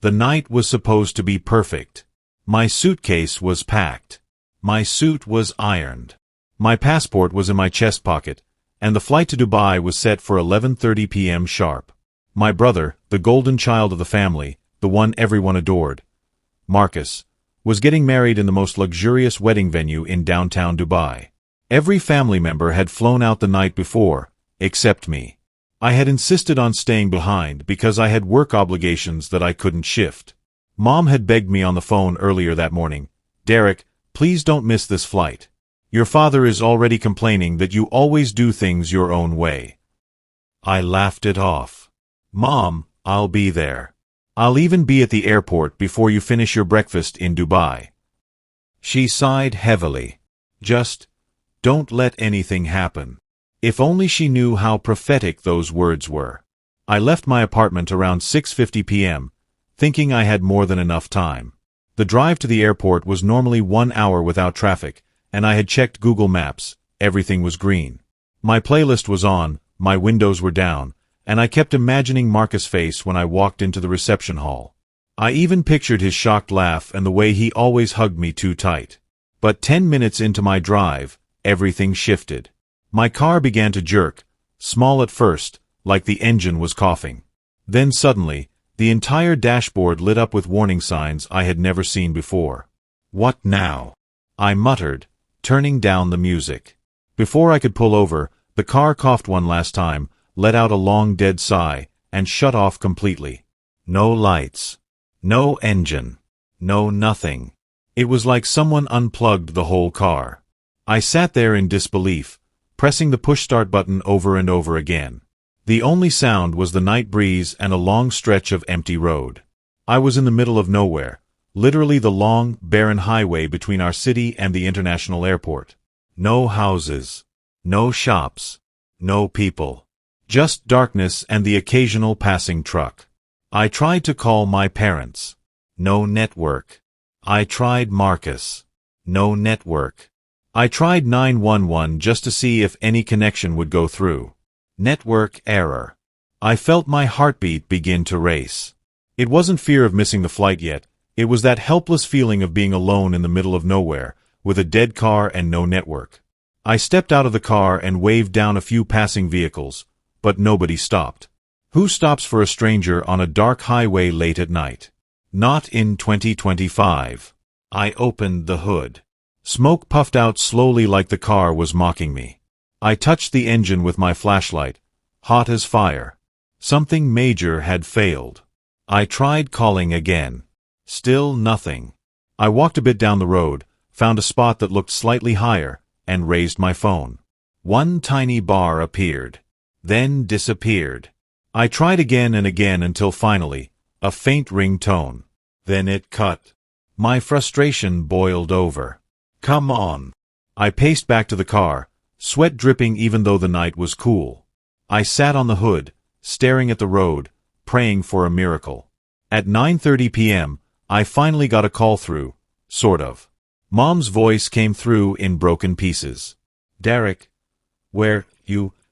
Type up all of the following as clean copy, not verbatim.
The night was supposed to be perfect. My suitcase was packed. My suit was ironed. My passport was in my chest pocket, and the flight to Dubai was set for 11:30 p.m. sharp. My brother, the golden child of the family, the one everyone adored, Marcus, was getting married in the most luxurious wedding venue in downtown Dubai. Every family member had flown out the night before, except me. I had insisted on staying behind because I had work obligations that I couldn't shift. Mom had begged me on the phone earlier that morning, "Derek, please don't miss this flight. Your father is already complaining that you always do things your own way." I laughed it off. "Mom, I'll be there. I'll even be at the airport before you finish your breakfast in Dubai." She sighed heavily. "Just don't let anything happen." If only she knew how prophetic those words were. I left my apartment around 6:50 p.m., thinking I had more than enough time. The drive to the airport was normally 1 hour without traffic, and I had checked Google Maps. Everything was green. My playlist was on, my windows were down, and I kept imagining Marcus' face when I walked into the reception hall. I even pictured his shocked laugh and the way he always hugged me too tight. But 10 minutes into my drive, everything shifted. My car began to jerk, small at first, like the engine was coughing. Then suddenly, the entire dashboard lit up with warning signs I had never seen before. "What now?" I muttered, turning down the music. Before I could pull over, the car coughed one last time, let out a long dead sigh, and shut off completely. No lights. No engine. No nothing. It was like someone unplugged the whole car. I sat there in disbelief, pressing the push-start button over and over again. The only sound was the night breeze and a long stretch of empty road. I was in the middle of nowhere, literally the long, barren highway between our city and the international airport. No houses. No shops. No people. Just darkness and the occasional passing truck. I tried to call my parents. No network. I tried Marcus. No network. I tried 911 just to see if any connection would go through. Network error. I felt my heartbeat begin to race. It wasn't fear of missing the flight yet, it was that helpless feeling of being alone in the middle of nowhere, with a dead car and no network. I stepped out of the car and waved down a few passing vehicles, but nobody stopped. Who stops for a stranger on a dark highway late at night? Not in 2025. I opened the hood. Smoke puffed out slowly like the car was mocking me. I touched the engine with my flashlight, hot as fire. Something major had failed. I tried calling again. Still nothing. I walked a bit down the road, found a spot that looked slightly higher, and raised my phone. One tiny bar appeared, then disappeared. I tried again and again until finally, a faint ring-tone. Then it cut. My frustration boiled over. "Come on." I paced back to the car, sweat dripping even though the night was cool. I sat on the hood, staring at the road, praying for a miracle. At 9:30 p.m., I finally got a call through, sort of. Mom's voice came through in broken pieces. "Derek, where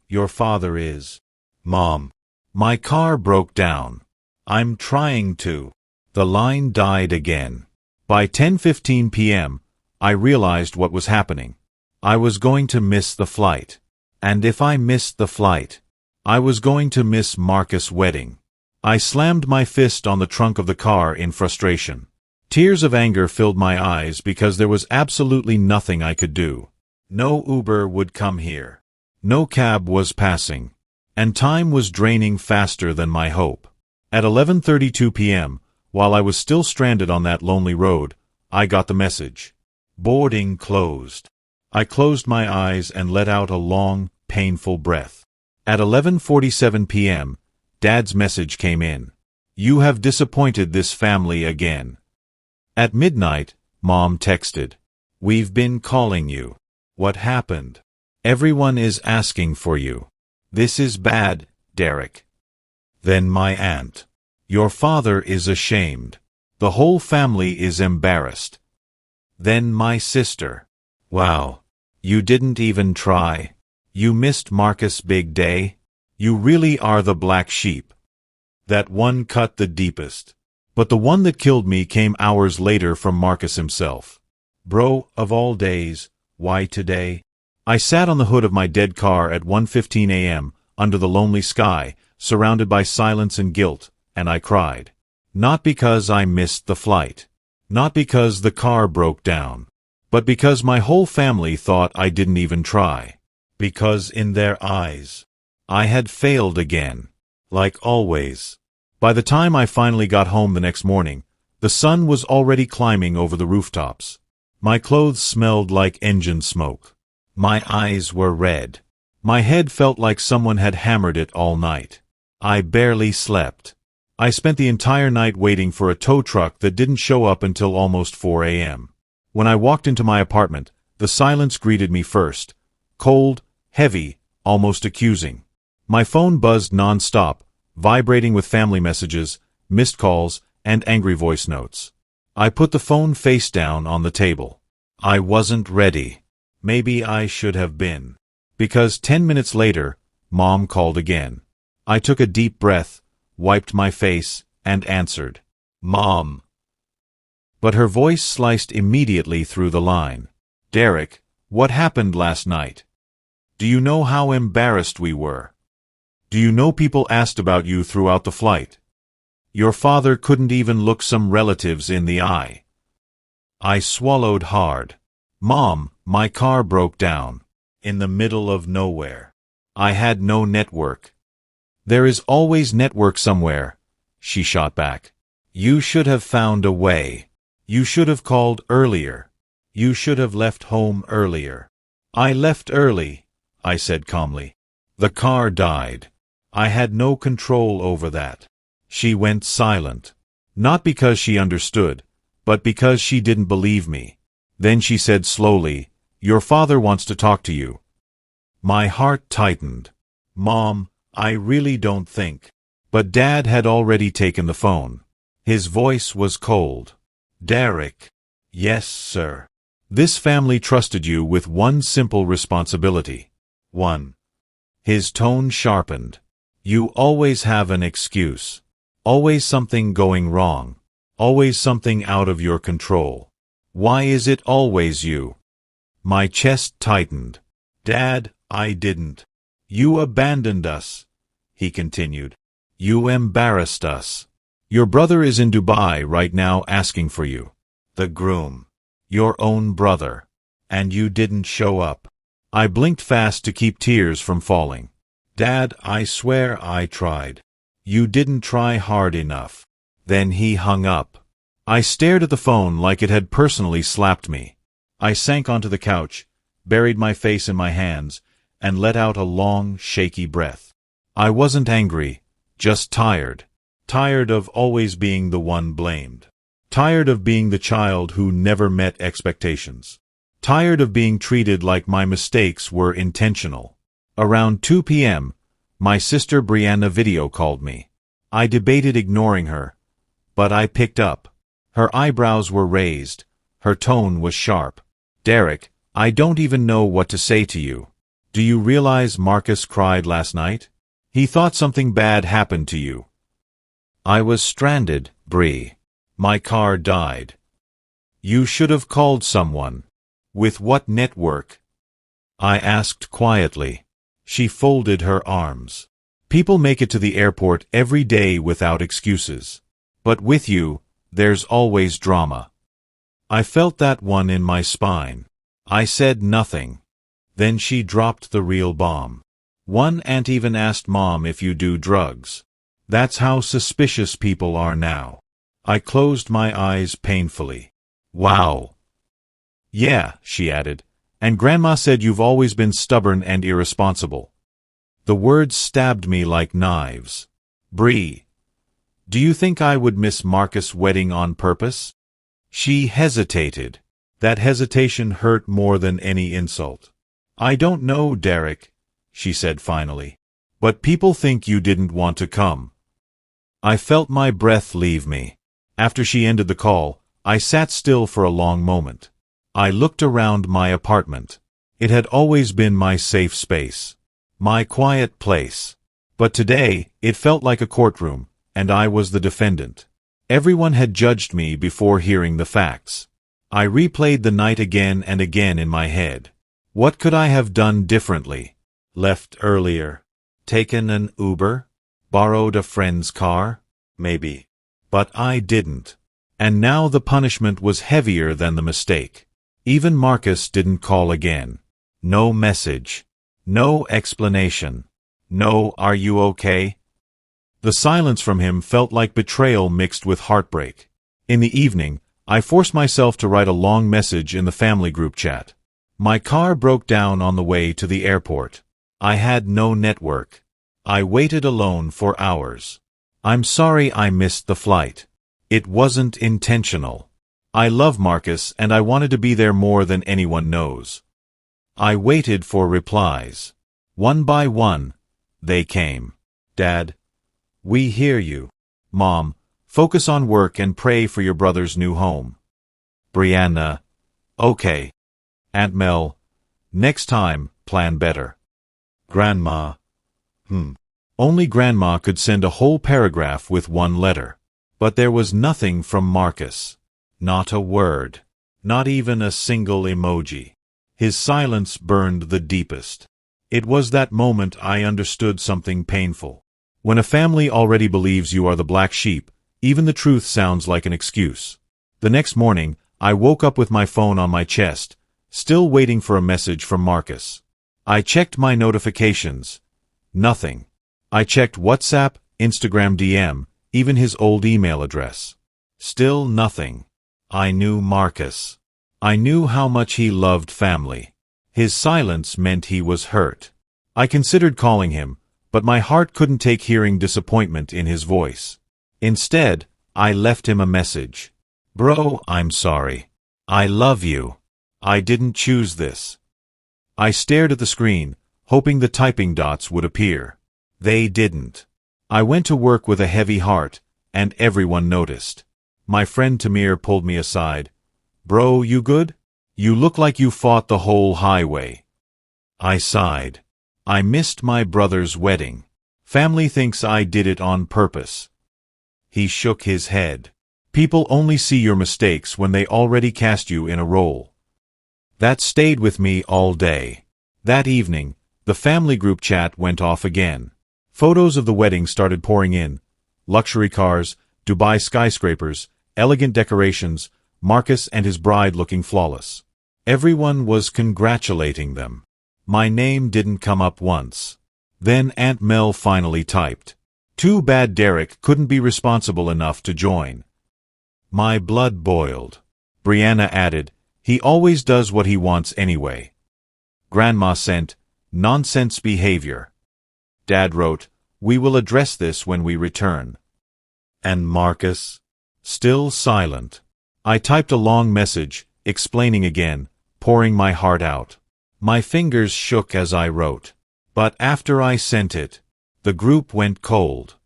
your father is." "Mom." My car broke down. "I'm trying to." The line died again. By 10:15 p.m., I realized what was happening. I was going to miss the flight. And if I missed the flight, I was going to miss Marcus' wedding. I slammed my fist on the trunk of the car in frustration. Tears of anger filled my eyes because there was absolutely nothing I could do. No Uber would come here. No cab was passing. And time was draining faster than my hope. At 11:32 p.m., while I was still stranded on that lonely road, I got the message. Boarding closed. I closed my eyes and let out a long, painful breath. At 11:47 p.m., Dad's message came in. "You have disappointed this family again." At midnight, Mom texted. "We've been calling you. What happened? Everyone is asking for you. This is bad, Derek." Then my aunt. "Your father is ashamed. The whole family is embarrassed." Then my sister. "Wow. You didn't even try. You missed Marcus' big day. You really are the black sheep." That one cut the deepest. But the one that killed me came hours later from Marcus himself. Bro, of all days, why today? I sat on the hood of my dead car at 1:15 a.m., under the lonely sky, surrounded by silence and guilt, and I cried. Not because I missed the flight. Not because the car broke down. But because my whole family thought I didn't even try. Because in their eyes, I had failed again. Like always. By the time I finally got home the next morning, the sun was already climbing over the rooftops. My clothes smelled like engine smoke. My eyes were red. My head felt like someone had hammered it all night. I barely slept. I spent the entire night waiting for a tow truck that didn't show up until almost 4 a.m. When I walked into my apartment, the silence greeted me first. Cold, heavy, almost accusing. My phone buzzed non-stop, vibrating with family messages, missed calls, and angry voice notes. I put the phone face down on the table. I wasn't ready. Maybe I should have been. Because 10 minutes later, Mom called again. I took a deep breath, wiped my face, and answered. Mom. But her voice sliced immediately through the line. Derek, what happened last night? Do you know how embarrassed we were? Do you know people asked about you throughout the flight? Your father couldn't even look some relatives in the eye. I swallowed hard. Mom, my car broke down. In the middle of nowhere. I had no network. There is always network somewhere, she shot back. You should have found a way. You should have called earlier. You should have left home earlier. I left early, I said calmly. The car died. I had no control over that. She went silent. Not because she understood, but because she didn't believe me. Then she said slowly, Your father wants to talk to you. My heart tightened. Mom, I really don't think. But Dad had already taken the phone. His voice was cold. Derek. Yes, sir. This family trusted you with one simple responsibility. 1. His tone sharpened. You always have an excuse. Always something going wrong. Always something out of your control. Why is it always you? My chest tightened. Dad, I didn't. You abandoned us, he continued. You embarrassed us. Your brother is in Dubai right now asking for you. The groom. Your own brother. And you didn't show up. I blinked fast to keep tears from falling. Dad, I swear I tried. You didn't try hard enough. Then he hung up. I stared at the phone like it had personally slapped me. I sank onto the couch, buried my face in my hands, and let out a long, shaky breath. I wasn't angry, just tired. Tired of always being the one blamed. Tired of being the child who never met expectations. Tired of being treated like my mistakes were intentional. Around 2 p.m., my sister Brianna video called me. I debated ignoring her, but I picked up. Her eyebrows were raised. Her tone was sharp. Derek, I don't even know what to say to you. Do you realize Marcus cried last night? He thought something bad happened to you. I was stranded, Bree. My car died. You should have called someone. With what network? I asked quietly. She folded her arms. People make it to the airport every day without excuses. But with you, there's always drama. I felt that one in my spine. I said nothing. Then she dropped the real bomb. One aunt even asked Mom if you do drugs. That's how suspicious people are now. I closed my eyes painfully. Wow. Yeah, she added. And Grandma said you've always been stubborn and irresponsible. The words stabbed me like knives. Bree, do you think I would miss Marcus' wedding on purpose? She hesitated. That hesitation hurt more than any insult. I don't know, Derek, she said finally. But people think you didn't want to come. I felt my breath leave me. After she ended the call, I sat still for a long moment. I looked around my apartment. It had always been my safe space. My quiet place. But today, it felt like a courtroom, and I was the defendant. Everyone had judged me before hearing the facts. I replayed the night again and again in my head. What could I have done differently? Left earlier? Taken an Uber? Borrowed a friend's car? Maybe. But I didn't. And now the punishment was heavier than the mistake. Even Marcus didn't call again. No message. No explanation. No "Are you okay?" The silence from him felt like betrayal mixed with heartbreak. In the evening, I forced myself to write a long message in the family group chat. My car broke down on the way to the airport. I had no network. I waited alone for hours. I'm sorry I missed the flight. It wasn't intentional. I love Marcus and I wanted to be there more than anyone knows. I waited for replies. One by one, they came. Dad, we hear you. Mom, focus on work and pray for your brother's new home. Brianna, okay. Aunt Mel, next time, plan better. Grandma, Only Grandma could send a whole paragraph with one letter. But there was nothing from Marcus. Not a word. Not even a single emoji. His silence burned the deepest. It was that moment I understood something painful. When a family already believes you are the black sheep, even the truth sounds like an excuse. The next morning, I woke up with my phone on my chest, still waiting for a message from Marcus. I checked my notifications. Nothing. I checked WhatsApp, Instagram DM, even his old email address. Still nothing. I knew Marcus. I knew how much he loved family. His silence meant he was hurt. I considered calling him, but my heart couldn't take hearing disappointment in his voice. Instead, I left him a message. Bro, I'm sorry. I love you. I didn't choose this. I stared at the screen, hoping the typing dots would appear. They didn't. I went to work with a heavy heart, and everyone noticed. My friend Tamir pulled me aside. Bro, you good? You look like you fought the whole highway. I sighed. I missed my brother's wedding. Family thinks I did it on purpose. He shook his head. People only see your mistakes when they already cast you in a role. That stayed with me all day. That evening, the family group chat went off again. Photos of the wedding started pouring in. Luxury cars, Dubai skyscrapers, elegant decorations, Marcus and his bride looking flawless. Everyone was congratulating them. My name didn't come up once. Then Aunt Mel finally typed. Too bad Derek couldn't be responsible enough to join. My blood boiled. Brianna added, he always does what he wants anyway. Grandma sent, nonsense behavior. Dad wrote, we will address this when we return. And Marcus? Still silent. I typed a long message, explaining again, pouring my heart out. My fingers shook as I wrote. But after I sent it, the group went cold.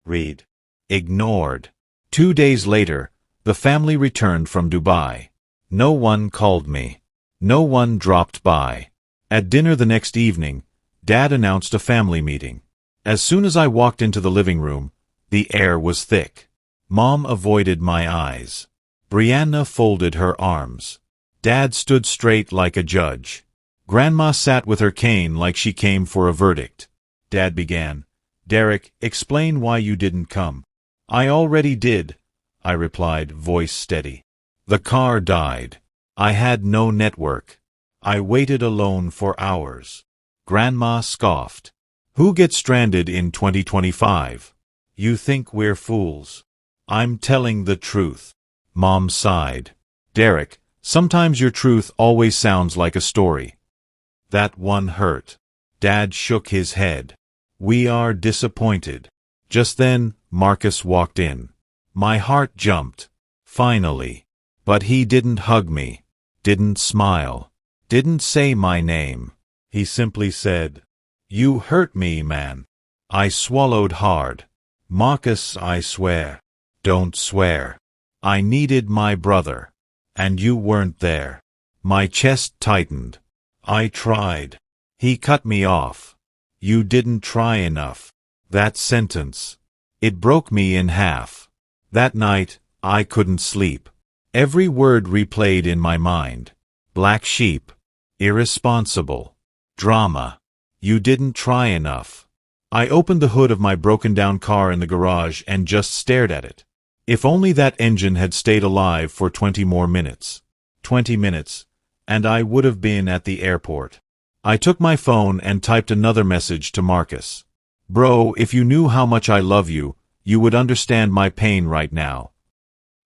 Read. Ignored. 2 days later, the family returned from Dubai. No one called me. No one dropped by. At dinner the next evening, Dad announced a family meeting. As soon as I walked into the living room, the air was thick. Mom avoided my eyes. Brianna folded her arms. Dad stood straight like a judge. Grandma sat with her cane like she came for a verdict. Dad began, Derek, explain why you didn't come. I already did, I replied, voice steady. The car died. I had no network. I waited alone for hours. Grandma scoffed. Who gets stranded in 2025? You think we're fools. I'm telling the truth. Mom sighed. Derek, sometimes your truth always sounds like a story. That one hurt. Dad shook his head. We are disappointed. Just then, Marcus walked in. My heart jumped. Finally. But he didn't hug me. Didn't smile. Didn't say my name. He simply said, You hurt me, man. I swallowed hard. Marcus, I swear. Don't swear. I needed my brother. And you weren't there. My chest tightened. I tried. He cut me off. You didn't try enough. That sentence. It broke me in half. That night, I couldn't sleep. Every word replayed in my mind. Black sheep. Irresponsible. Drama. You didn't try enough. I opened the hood of my broken-down car in the garage and just stared at it. If only that engine had stayed alive for 20 more minutes. 20 minutes, and I would have been at the airport. I took my phone and typed another message to Marcus. Bro, if you knew how much I love you, you would understand my pain right now.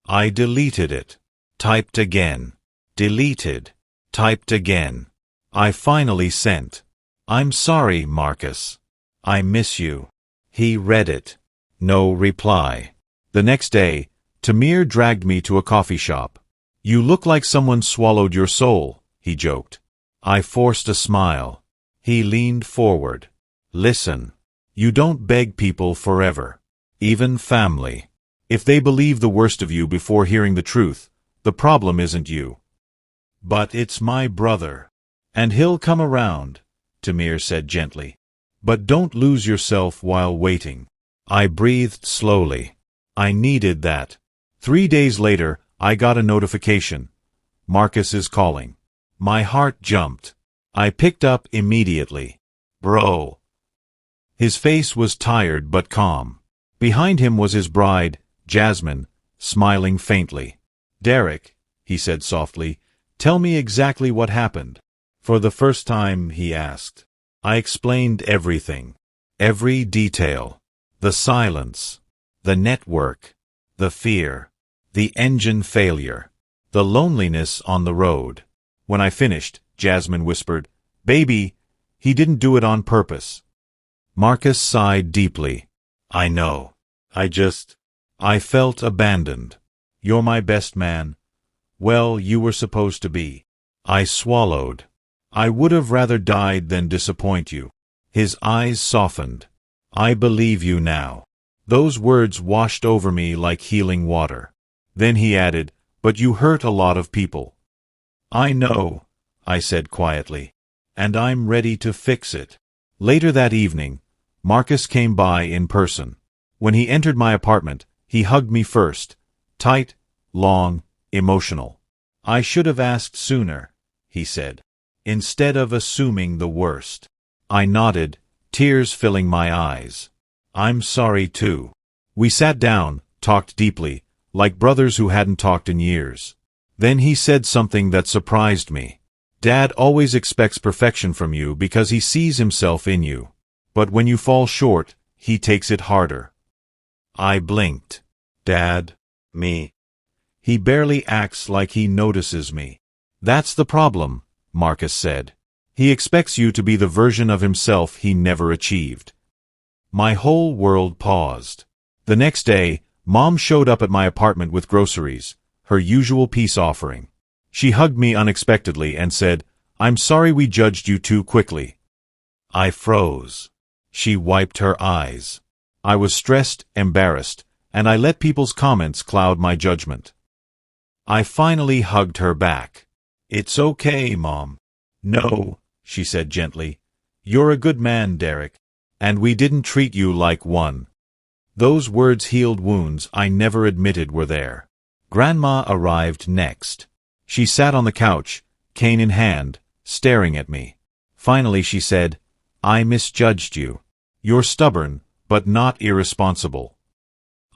I deleted it. Typed again. Deleted. Typed again. I finally sent. I'm sorry, Marcus. I miss you. He read it. No reply. The next day, Tamir dragged me to a coffee shop. You look like someone swallowed your soul, he joked. I forced a smile. He leaned forward. Listen. You don't beg people forever. Even family. If they believe the worst of you before hearing the truth, the problem isn't you. But it's my brother. And he'll come around, Tamir said gently. But don't lose yourself while waiting. I breathed slowly. I needed that. 3 days later, I got a notification. Marcus is calling. My heart jumped. I picked up immediately. Bro. His face was tired but calm. Behind him was his bride, Jasmine, smiling faintly. Derek, he said softly, tell me exactly what happened. For the first time, he asked. I explained everything. Every detail. The silence. The network. The fear. The engine failure. The loneliness on the road. When I finished, Jasmine whispered, Baby, he didn't do it on purpose. Marcus sighed deeply. I know. I felt abandoned. You're my best man. Well, you were supposed to be. I swallowed. I would have rather died than disappoint you. His eyes softened. I believe you now. Those words washed over me like healing water. Then he added, but you hurt a lot of people. I know, I said quietly. And I'm ready to fix it. Later that evening, Marcus came by in person. When he entered my apartment, he hugged me first. Tight, long, emotional. I should have asked sooner, he said. Instead of assuming the worst. I nodded, tears filling my eyes. I'm sorry too. We sat down, talked deeply, like brothers who hadn't talked in years. Then he said something that surprised me. Dad always expects perfection from you because he sees himself in you. But when you fall short, he takes it harder. I blinked. Dad? Me? He barely acts like he notices me. That's the problem, Marcus said. He expects you to be the version of himself he never achieved. My whole world paused. The next day, Mom showed up at my apartment with groceries, her usual peace offering. She hugged me unexpectedly and said, I'm sorry we judged you too quickly. I froze. She wiped her eyes. I was stressed, embarrassed, and I let people's comments cloud my judgment. I finally hugged her back. It's okay, Mom. No, she said gently. You're a good man, Derek. And we didn't treat you like one. Those words healed wounds I never admitted were there. Grandma arrived next. She sat on the couch, cane in hand, staring at me. Finally she said, I misjudged you. You're stubborn, but not irresponsible.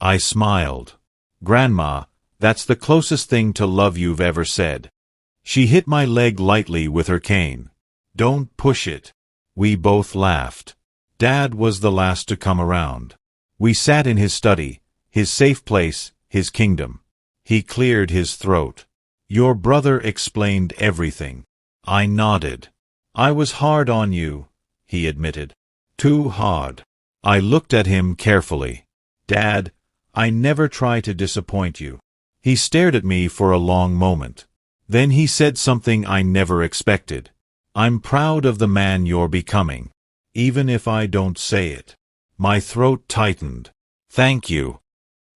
I smiled. Grandma, that's the closest thing to love you've ever said. She hit my leg lightly with her cane. Don't push it. We both laughed. Dad was the last to come around. We sat in his study, his safe place, his kingdom. He cleared his throat. Your brother explained everything. I nodded. I was hard on you, he admitted. Too hard. I looked at him carefully. Dad, I never try to disappoint you. He stared at me for a long moment. Then he said something I never expected. I'm proud of the man you're becoming. Even if I don't say it. My throat tightened. Thank you.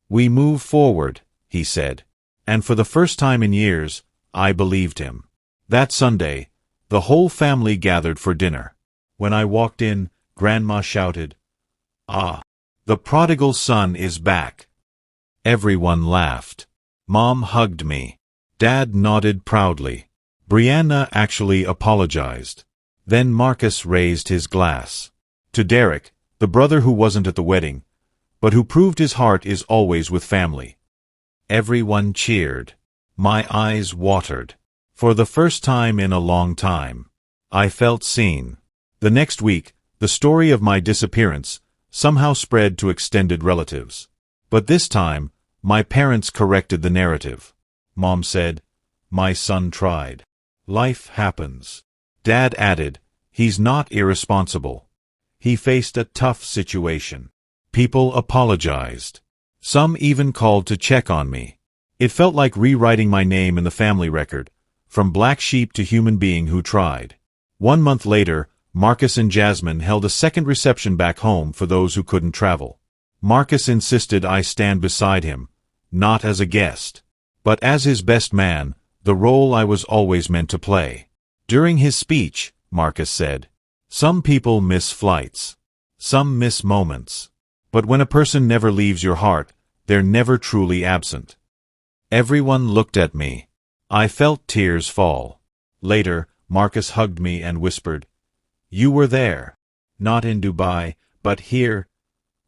We move forward, he said. And for the first time in years, I believed him. That Sunday, the whole family gathered for dinner. When I walked in, Grandma shouted, Ah, the prodigal son is back. Everyone laughed. Mom hugged me. Dad nodded proudly. Brianna actually apologized. Then Marcus raised his glass. To Derek, the brother who wasn't at the wedding, but who proved his heart is always with family. Everyone cheered. My eyes watered. For the first time in a long time, I felt seen. The next week, the story of my disappearance somehow spread to extended relatives. But this time, my parents corrected the narrative. Mom said, "My son tried. Life happens." Dad added, "He's not irresponsible. He faced a tough situation." People apologized. Some even called to check on me. It felt like rewriting my name in the family record, from black sheep to human being who tried. 1 month later, Marcus and Jasmine held a second reception back home for those who couldn't travel. Marcus insisted I stand beside him, not as a guest, but as his best man, the role I was always meant to play. During his speech, Marcus said, "Some people miss flights. Some miss moments. But when a person never leaves your heart, they're never truly absent." Everyone looked at me. I felt tears fall. Later, Marcus hugged me and whispered, "You were there. Not in Dubai, but here,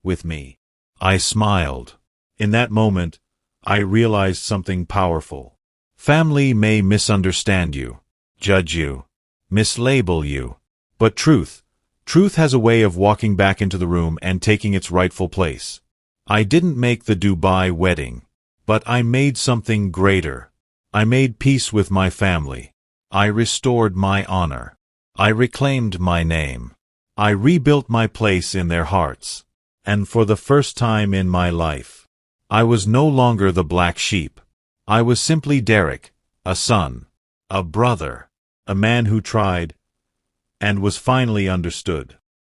with me." I smiled. In that moment, I realized something powerful. Family may misunderstand you, judge you, mislabel you. But truth has a way of walking back into the room and taking its rightful place. I didn't make the Dubai wedding, but I made something greater. I made peace with my family. I restored my honor. I reclaimed my name. I rebuilt my place in their hearts. And for the first time in my life, I was no longer the black sheep. I was simply Derek, a son, a brother, a man who tried, and was finally understood.